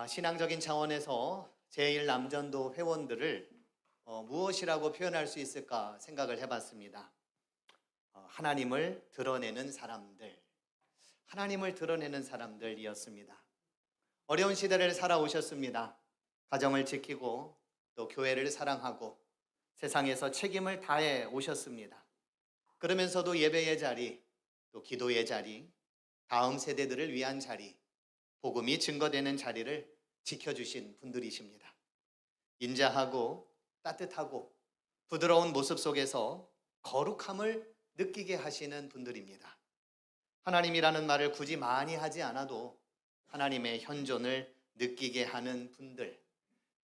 신앙적인 차원에서 제1남전도 회원들을 무엇이라고 표현할 수 있을까 생각을 해봤습니다. 하나님을 드러내는 사람들, 하나님을 드러내는 사람들이었습니다. 어려운 시대를 살아오셨습니다. 가정을 지키고 또 교회를 사랑하고 세상에서 책임을 다해 오셨습니다. 그러면서도 예배의 자리, 또 기도의 자리, 다음 세대들을 위한 자리, 복음이 증거되는 자리를 지켜주신 분들이십니다. 인자하고 따뜻하고 부드러운 모습 속에서 거룩함을 느끼게 하시는 분들입니다. 하나님이라는 말을 굳이 많이 하지 않아도 하나님의 현존을 느끼게 하는 분들,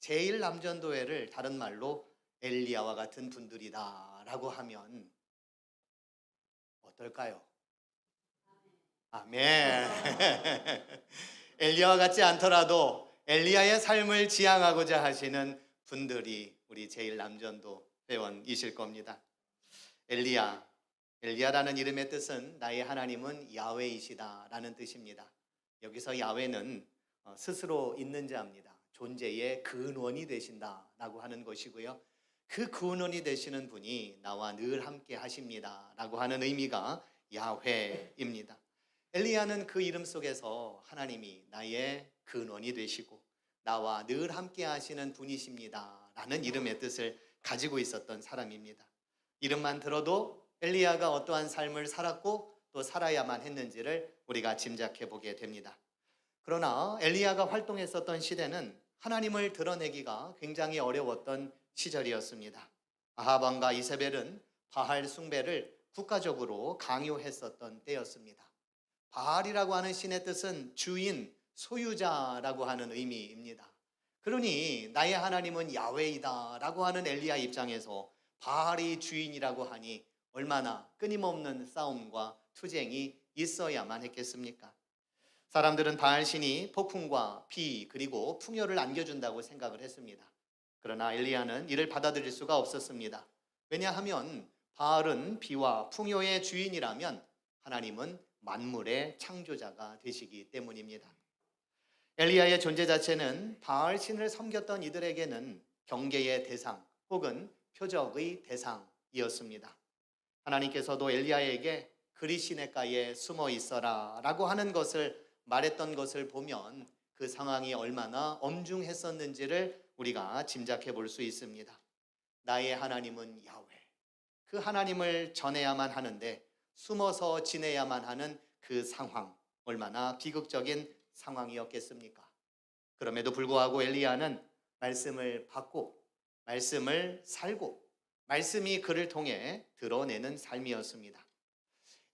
제1남전도회를 다른 말로 엘리야와 같은 분들이다 라고 하면 어떨까요? 아멘. 엘리야와 같지 않더라도 엘리야의 삶을 지향하고자 하시는 분들이 우리 제1남전도 회원이실 겁니다. 엘리야라는 이름의 뜻은 나의 하나님은 야훼이시다라는 뜻입니다. 여기서 야훼는 스스로 있는 자입니다. 존재의 근원이 되신다라고 하는 것이고요. 그 근원이 되시는 분이 나와 늘 함께 하십니다라고 하는 의미가 야훼입니다. 엘리야는 그 이름 속에서 하나님이 나의 근원이 되시고 나와 늘 함께 하시는 분이십니다 라는 이름의 뜻을 가지고 있었던 사람입니다. 이름만 들어도 엘리야가 어떠한 삶을 살았고 또 살아야만 했는지를 우리가 짐작해 보게 됩니다. 그러나 엘리야가 활동했었던 시대는 하나님을 드러내기가 굉장히 어려웠던 시절이었습니다. 아합 왕과 이세벨은 바알 숭배를 국가적으로 강요했었던 때였습니다. 바알이라고 하는 신의 뜻은 주인, 소유자라고 하는 의미입니다. 그러니 나의 하나님은 야훼이다 라고 하는 엘리야 입장에서 바알이 주인이라고 하니 얼마나 끊임없는 싸움과 투쟁이 있어야만 했겠습니까? 사람들은 바알 신이 폭풍과 비 그리고 풍요를 안겨준다고 생각을 했습니다. 그러나 엘리야는 이를 받아들일 수가 없었습니다. 왜냐하면 바알은 비와 풍요의 주인이라면 하나님은 만물의 창조자가 되시기 때문입니다. 엘리야의 존재 자체는 바알 신을 섬겼던 이들에게는 경계의 대상 혹은 표적의 대상이었습니다. 하나님께서도 엘리야에게 그리 시냇가에 숨어 있어라 라고 하는 것을 말했던 것을 보면 그 상황이 얼마나 엄중했었는지를 우리가 짐작해 볼 수 있습니다. 나의 하나님은 야훼, 그 하나님을 전해야만 하는데 숨어서 지내야만 하는 그 상황, 얼마나 비극적인 상황이었겠습니까? 그럼에도 불구하고 엘리야는 말씀을 받고 말씀을 살고 말씀이 그를 통해 드러내는 삶이었습니다.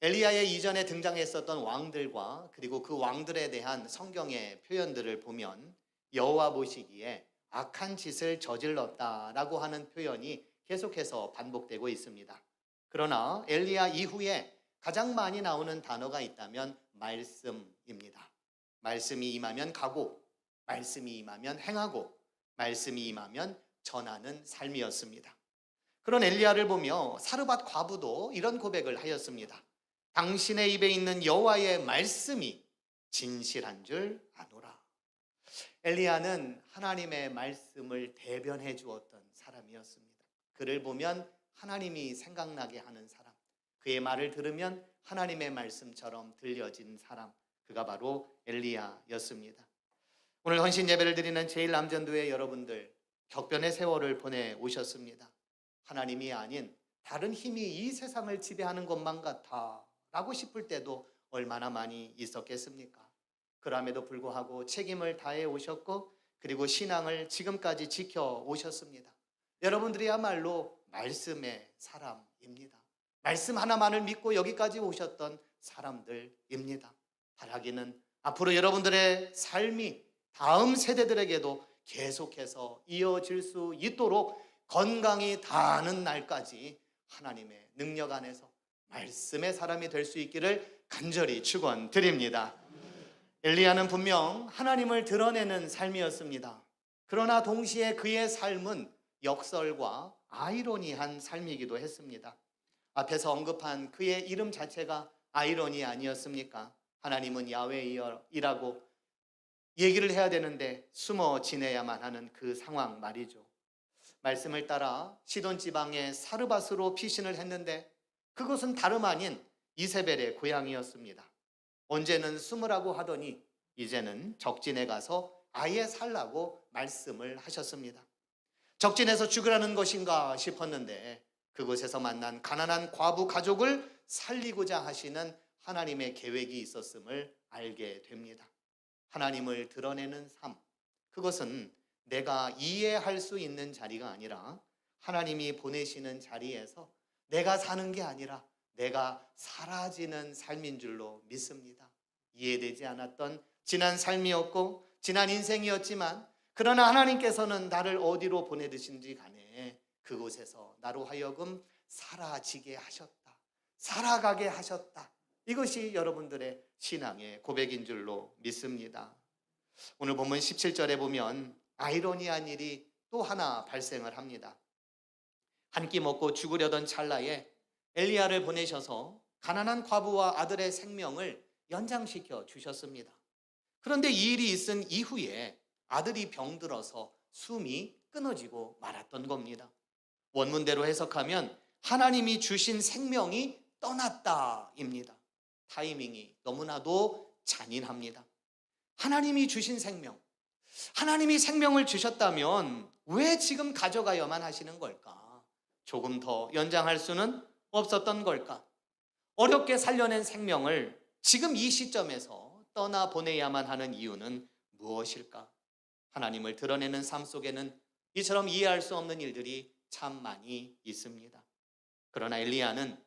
엘리야의 이전에 등장했었던 왕들과 그리고 그 왕들에 대한 성경의 표현들을 보면 여호와 보시기에 악한 짓을 저질렀다라고 하는 표현이 계속해서 반복되고 있습니다. 그러나 엘리야 이후에 가장 많이 나오는 단어가 있다면 말씀입니다. 말씀이 임하면 가고, 말씀이 임하면 행하고, 말씀이 임하면 전하는 삶이었습니다. 그런 엘리야를 보며 사르밧 과부도 이런 고백을 하였습니다. 당신의 입에 있는 여호와의 말씀이 진실한 줄 아노라. 엘리야는 하나님의 말씀을 대변해 주었던 사람이었습니다. 그를 보면 하나님이 생각나게 하는 사람, 그의 말을 들으면 하나님의 말씀처럼 들려진 사람, 그가 바로 엘리야였습니다. 오늘 헌신 예배를 드리는 제1남전도회 여러분들, 격변의 세월을 보내 오셨습니다. 하나님이 아닌 다른 힘이 이 세상을 지배하는 것만 같아 라고 싶을 때도 얼마나 많이 있었겠습니까? 그럼에도 불구하고 책임을 다해 오셨고 그리고 신앙을 지금까지 지켜 오셨습니다. 여러분들이야말로 말씀의 사람입니다. 말씀 하나만을 믿고 여기까지 오셨던 사람들입니다. 바라기는 앞으로 여러분들의 삶이 다음 세대들에게도 계속해서 이어질 수 있도록 건강히 다하는 날까지 하나님의 능력 안에서 말씀의 사람이 될 수 있기를 간절히 축원드립니다. 엘리야는 분명 하나님을 드러내는 삶이었습니다. 그러나 동시에 그의 삶은 역설과 아이러니한 삶이기도 했습니다. 앞에서 언급한 그의 이름 자체가 아이러니 아니었습니까? 하나님은 야훼이라고 얘기를 해야 되는데 숨어 지내야만 하는 그 상황 말이죠. 말씀을 따라 시돈 지방의 사르밧으로 피신을 했는데 그것은 다름 아닌 이세벨의 고향이었습니다. 언제는 숨으라고 하더니 이제는 적진에 가서 아예 살라고 말씀을 하셨습니다. 적진에서 죽으라는 것인가 싶었는데 그곳에서 만난 가난한 과부 가족을 살리고자 하시는 하나님의 계획이 있었음을 알게 됩니다. 하나님을 드러내는 삶, 그것은 내가 이해할 수 있는 자리가 아니라 하나님이 보내시는 자리에서 내가 사는 게 아니라 내가 사라지는 삶인 줄로 믿습니다. 이해되지 않았던 지난 삶이었고 지난 인생이었지만 그러나 하나님께서는 나를 어디로 보내드신지 간에 그곳에서 나로 하여금 사라지게 하셨다, 살아가게 하셨다. 이것이 여러분들의 신앙의 고백인 줄로 믿습니다. 오늘 본문 17절에 보면 아이러니한 일이 또 하나 발생을 합니다. 한 끼 먹고 죽으려던 찰나에 엘리야를 보내셔서 가난한 과부와 아들의 생명을 연장시켜 주셨습니다. 그런데 이 일이 있은 이후에 아들이 병들어서 숨이 끊어지고 말았던 겁니다. 원문대로 해석하면 하나님이 주신 생명이 떠났다입니다. 타이밍이 너무나도 잔인합니다. 하나님이 주신 생명, 하나님이 생명을 주셨다면 왜 지금 가져가야만 하시는 걸까? 조금 더 연장할 수는 없었던 걸까? 어렵게 살려낸 생명을 지금 이 시점에서 떠나보내야만 하는 이유는 무엇일까? 하나님을 드러내는 삶 속에는 이처럼 이해할 수 없는 일들이 참 많이 있습니다. 그러나 엘리야는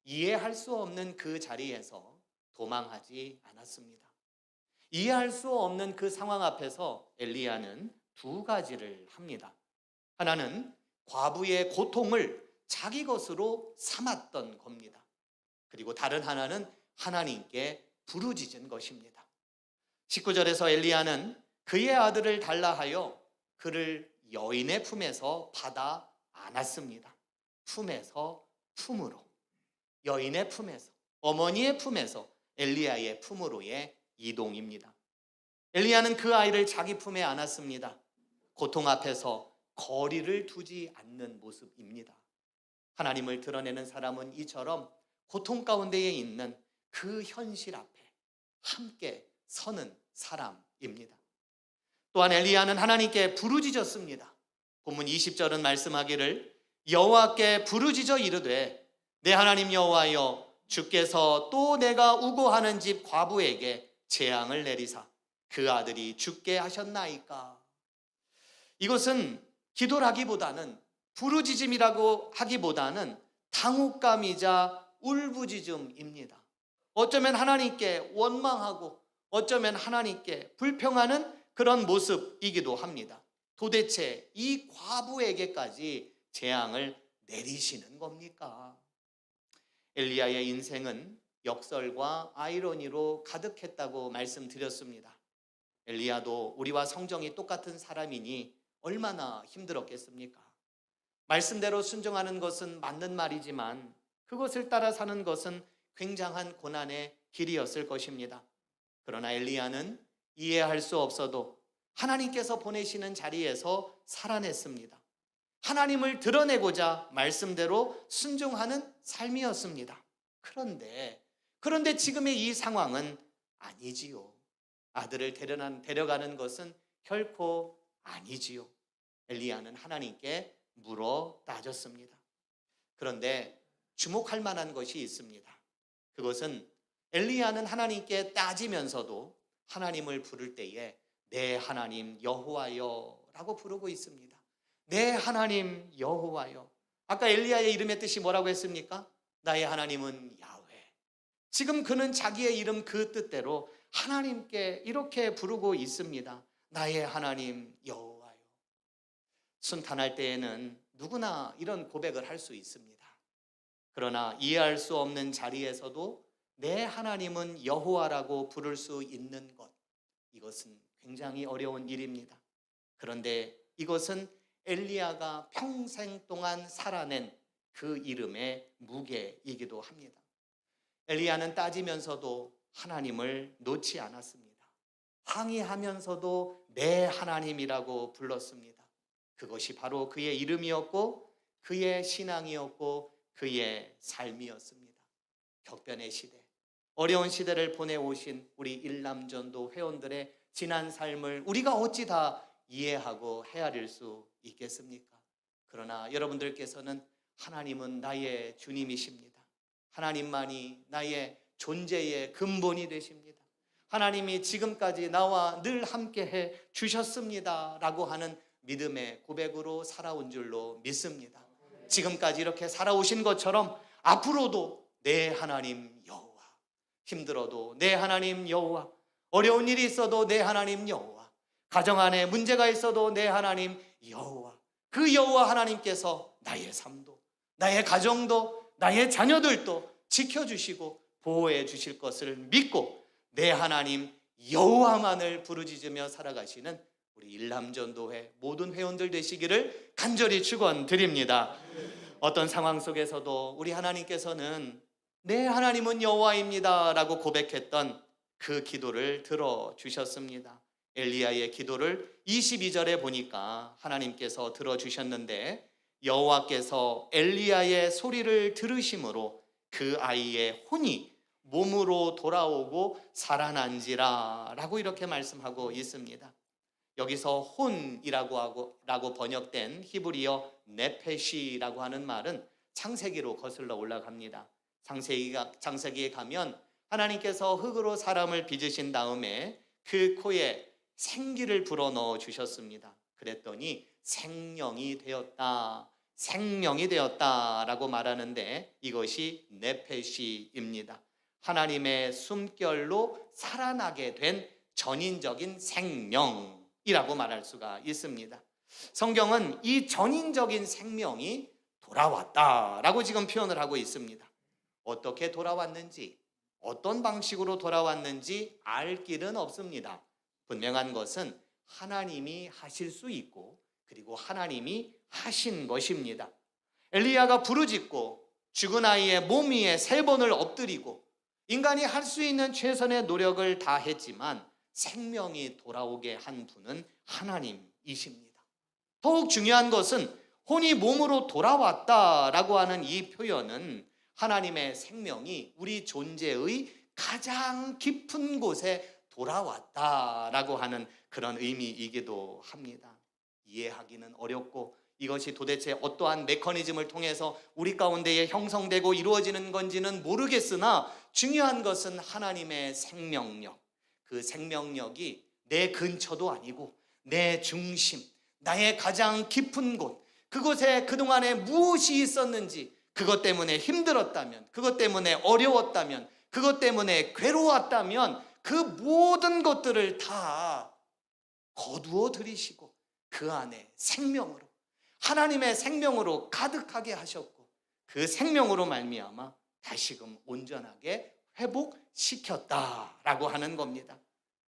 이해할 수 없는 그 자리에서 도망하지 않았습니다. 이해할 수 없는 그 상황 앞에서 엘리야는 두 가지를 합니다. 하나는 과부의 고통을 자기 것으로 삼았던 겁니다. 그리고 다른 하나는 하나님께 부르짖은 것입니다. 19절에서 엘리야는 그의 아들을 달라 하여 그를 여인의 품에서 받아 안았습니다. 품에서 품으로, 여인의 품에서, 어머니의 품에서 엘리야의 품으로의 이동입니다. 엘리야는 그 아이를 자기 품에 안았습니다. 고통 앞에서 거리를 두지 않는 모습입니다. 하나님을 드러내는 사람은 이처럼 고통 가운데에 있는 그 현실 앞에 함께 서는 사람입니다. 또한 엘리야는 하나님께 부르짖었습니다. 본문 20절은 말씀하기를 여호와께 부르짖어 이르되 내 하나님 여호와여 주께서 또 내가 우고하는 집 과부에게 재앙을 내리사 그 아들이 죽게 하셨나이까. 이것은 기도라기보다는 부르짖음이라고 하기보다는 당혹감이자 울부짖음입니다. 어쩌면 하나님께 원망하고 어쩌면 하나님께 불평하는 그런 모습이기도 합니다. 도대체 이 과부에게까지 재앙을 내리시는 겁니까? 엘리야의 인생은 역설과 아이러니로 가득했다고 말씀드렸습니다. 엘리야도 우리와 성정이 똑같은 사람이니 얼마나 힘들었겠습니까? 말씀대로 순종하는 것은 맞는 말이지만 그것을 따라 사는 것은 굉장한 고난의 길이었을 것입니다. 그러나 엘리야는 이해할 수 없어도 하나님께서 보내시는 자리에서 살아냈습니다. 하나님을 드러내고자 말씀대로 순종하는 삶이었습니다. 그런데 지금의 이 상황은 아니지요. 아들을 데려가는 것은 결코 아니지요. 엘리야는 하나님께 물어 따졌습니다. 그런데 주목할 만한 것이 있습니다. 그것은 엘리야는 하나님께 따지면서도 하나님을 부를 때에 내 하나님 여호와여 라고 부르고 있습니다. 내 하나님 여호와여. 아까 엘리야의 이름의 뜻이 뭐라고 했습니까? 나의 하나님은 야훼. 지금 그는 자기의 이름 그 뜻대로 하나님께 이렇게 부르고 있습니다. 나의 하나님 여호와여. 순탄할 때에는 누구나 이런 고백을 할 수 있습니다. 그러나 이해할 수 없는 자리에서도 내 하나님은 여호와라고 부를 수 있는 것, 이것은 굉장히 어려운 일입니다. 그런데 이것은 엘리야가 평생 동안 살아낸 그 이름의 무게이기도 합니다. 엘리야는 따지면서도 하나님을 놓지 않았습니다. 항의하면서도 내 하나님이라고 불렀습니다. 그것이 바로 그의 이름이었고 그의 신앙이었고 그의 삶이었습니다. 격변의 시대, 어려운 시대를 보내오신 우리 일남전도 회원들의 지난 삶을 우리가 어찌 다 이해하고 헤아릴 수 있겠습니까? 그러나 여러분들께서는 하나님은 나의 주님이십니다. 하나님만이 나의 존재의 근본이 되십니다. 하나님이 지금까지 나와 늘 함께해 주셨습니다 라고 하는 믿음의 고백으로 살아온 줄로 믿습니다. 지금까지 이렇게 살아오신 것처럼 앞으로도 내 하나님 여호와, 힘들어도 내 하나님 여호와, 어려운 일이 있어도 내 하나님 여호와, 가정 안에 문제가 있어도 내 하나님 여호와, 그 여호와 하나님께서 나의 삶도, 나의 가정도, 나의 자녀들도 지켜주시고 보호해 주실 것을 믿고 내 하나님 여호와만을 부르짖으며 살아가시는 우리 일남전도회 모든 회원들 되시기를 간절히 축원드립니다. 어떤 상황 속에서도 우리 하나님께서는 내 하나님은 여호와입니다 라고 고백했던 그 기도를 들어주셨습니다. 엘리야의 기도를 22절에 보니까 하나님께서 들어주셨는데, 여호와께서 엘리야의 소리를 들으심으로 그 아이의 혼이 몸으로 돌아오고 살아난지라 라고 이렇게 말씀하고 있습니다. 여기서 혼이라고 번역된 히브리어 네페시라고 하는 말은 창세기로 거슬러 올라갑니다. 창세기에 가면 하나님께서 흙으로 사람을 빚으신 다음에 그 코에 생기를 불어넣어 주셨습니다. 그랬더니 생명이 되었다라고 말하는데 이것이 네페시입니다. 하나님의 숨결로 살아나게 된 전인적인 생명이라고 말할 수가 있습니다. 성경은 이 전인적인 생명이 돌아왔다라고 지금 표현을 하고 있습니다. 어떻게 돌아왔는지, 어떤 방식으로 돌아왔는지 알 길은 없습니다. 분명한 것은 하나님이 하실 수 있고 그리고 하나님이 하신 것입니다. 엘리야가 부르짖고 죽은 아이의 몸 위에 3번을 엎드리고 인간이 할 수 있는 최선의 노력을 다했지만 생명이 돌아오게 한 분은 하나님이십니다. 더욱 중요한 것은 혼이 몸으로 돌아왔다라고 하는 이 표현은 하나님의 생명이 우리 존재의 가장 깊은 곳에 돌아왔다라고 하는 그런 의미이기도 합니다. 이해하기는 어렵고 이것이 도대체 어떠한 메커니즘을 통해서 우리 가운데에 형성되고 이루어지는 건지는 모르겠으나 중요한 것은 하나님의 생명력, 그 생명력이 내 근처도 아니고 내 중심, 나의 가장 깊은 곳, 그곳에 그동안에 무엇이 있었는지, 그것 때문에 힘들었다면, 그것 때문에 어려웠다면, 그것 때문에 괴로웠다면 그 모든 것들을 다 거두어 들이시고 그 안에 생명으로, 하나님의 생명으로 가득하게 하셨고 그 생명으로 말미암아 다시금 온전하게 회복시켰다라고 하는 겁니다.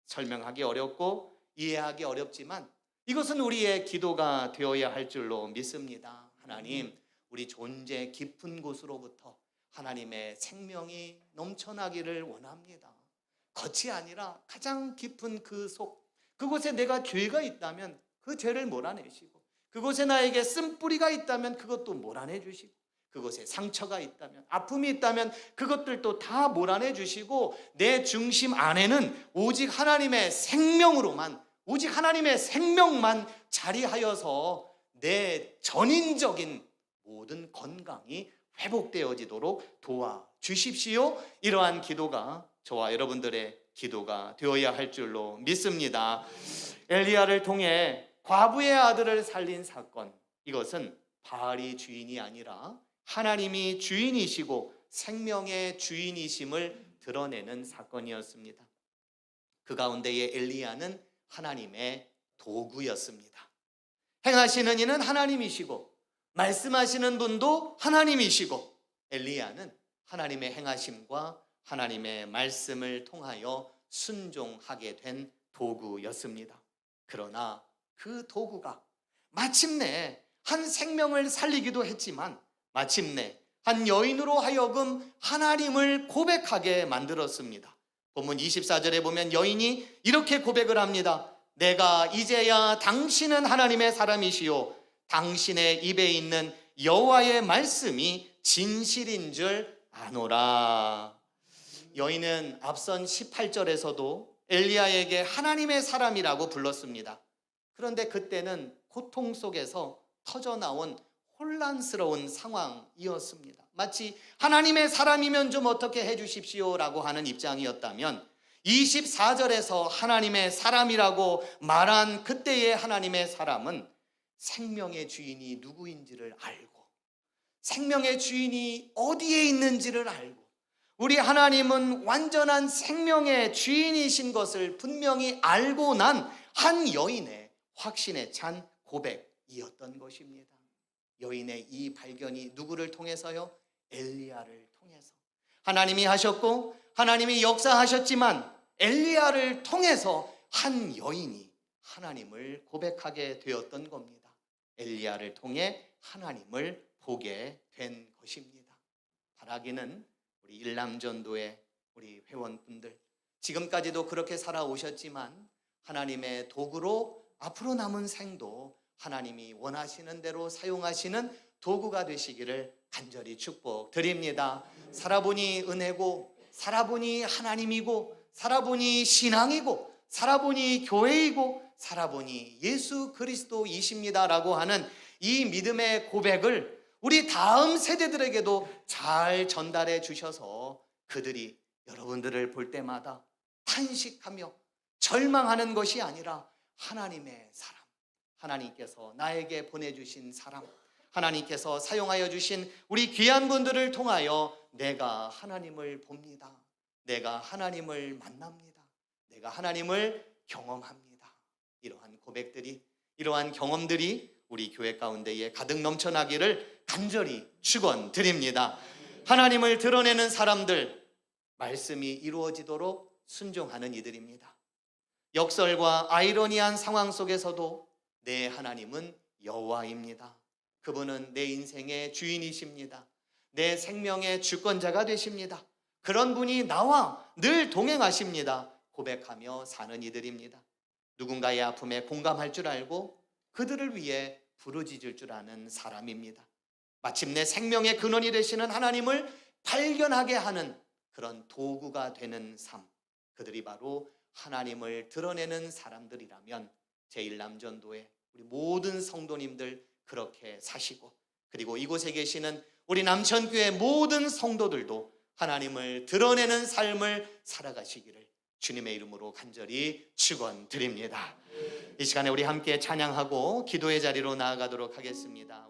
설명하기 어렵고 이해하기 어렵지만 이것은 우리의 기도가 되어야 할 줄로 믿습니다. 하나님, 우리 존재 깊은 곳으로부터 하나님의 생명이 넘쳐나기를 원합니다. 겉이 아니라 가장 깊은 그 속, 그곳에 내가 죄가 있다면 그 죄를 몰아내시고, 그곳에 나에게 쓴뿌리가 있다면 그것도 몰아내 주시고, 그곳에 상처가 있다면, 아픔이 있다면 그것들도 다 몰아내 주시고, 내 중심 안에는 오직 하나님의 생명으로만, 오직 하나님의 생명만 자리하여서 내 전인적인 모든 건강이 회복되어지도록 도와주십시오. 이러한 기도가 저와 여러분들의 기도가 되어야 할 줄로 믿습니다. 엘리야를 통해 과부의 아들을 살린 사건, 이것은 바알이 주인이 아니라 하나님이 주인이시고 생명의 주인이심을 드러내는 사건이었습니다. 그 가운데에 엘리야는 하나님의 도구였습니다. 행하시는 이는 하나님이시고 말씀하시는 분도 하나님이시고, 엘리야는 하나님의 행하심과 하나님의 말씀을 통하여 순종하게 된 도구였습니다. 그러나 그 도구가 마침내 한 생명을 살리기도 했지만 마침내 한 여인으로 하여금 하나님을 고백하게 만들었습니다. 본문 24절에 보면 여인이 이렇게 고백을 합니다. 내가 이제야 당신은 하나님의 사람이시요 당신의 입에 있는 여호와의 말씀이 진실인 줄 아노라. 여인은 앞선 18절에서도 엘리야에게 하나님의 사람이라고 불렀습니다. 그런데 그때는 고통 속에서 터져나온 혼란스러운 상황이었습니다. 마치 하나님의 사람이면 좀 어떻게 해주십시오라고 하는 입장이었다면 24절에서 하나님의 사람이라고 말한 그때의 하나님의 사람은 생명의 주인이 누구인지를 알고 생명의 주인이 어디에 있는지를 알고 우리 하나님은 완전한 생명의 주인이신 것을 분명히 알고 난 한 여인의 확신에 찬 고백이었던 것입니다. 여인의 이 발견이 누구를 통해서요? 엘리야를 통해서. 하나님이 하셨고 하나님이 역사하셨지만 엘리야를 통해서 한 여인이 하나님을 고백하게 되었던 겁니다. 엘리야를 통해 하나님을 보게 된 것입니다. 바라기는 우리 일남전도의 우리 회원분들, 지금까지도 그렇게 살아오셨지만 하나님의 도구로 앞으로 남은 생도 하나님이 원하시는 대로 사용하시는 도구가 되시기를 간절히 축복드립니다. 살아보니 은혜고, 살아보니 하나님이고, 살아보니 신앙이고, 살아보니 교회이고, 살아보니 예수 그리스도이십니다라고 하는 이 믿음의 고백을 우리 다음 세대들에게도 잘 전달해 주셔서 그들이 여러분들을 볼 때마다 탄식하며 절망하는 것이 아니라 하나님의 사람, 하나님께서 나에게 보내주신 사람, 하나님께서 사용하여 주신 우리 귀한 분들을 통하여 내가 하나님을 봅니다. 내가 하나님을 만납니다. 내가 하나님을 경험합니다. 이러한 고백들이, 이러한 경험들이 우리 교회 가운데에 가득 넘쳐나기를 간절히 축원드립니다. 하나님을 드러내는 사람들, 말씀이 이루어지도록 순종하는 이들입니다. 역설과 아이러니한 상황 속에서도 내 하나님은 여호와입니다. 그분은 내 인생의 주인이십니다. 내 생명의 주권자가 되십니다. 그런 분이 나와 늘 동행하십니다. 고백하며 사는 이들입니다. 누군가의 아픔에 공감할 줄 알고 그들을 위해 부르짖을 줄 아는 사람입니다. 마침내 생명의 근원이 되시는 하나님을 발견하게 하는 그런 도구가 되는 삶, 그들이 바로 하나님을 드러내는 사람들이라면 제1남전도의 우리 모든 성도님들 그렇게 사시고, 그리고 이곳에 계시는 우리 남천교회 모든 성도들도 하나님을 드러내는 삶을 살아가시기를 주님의 이름으로 간절히 축원드립니다. 이 시간에 우리 함께 찬양하고 기도의 자리로 나아가도록 하겠습니다.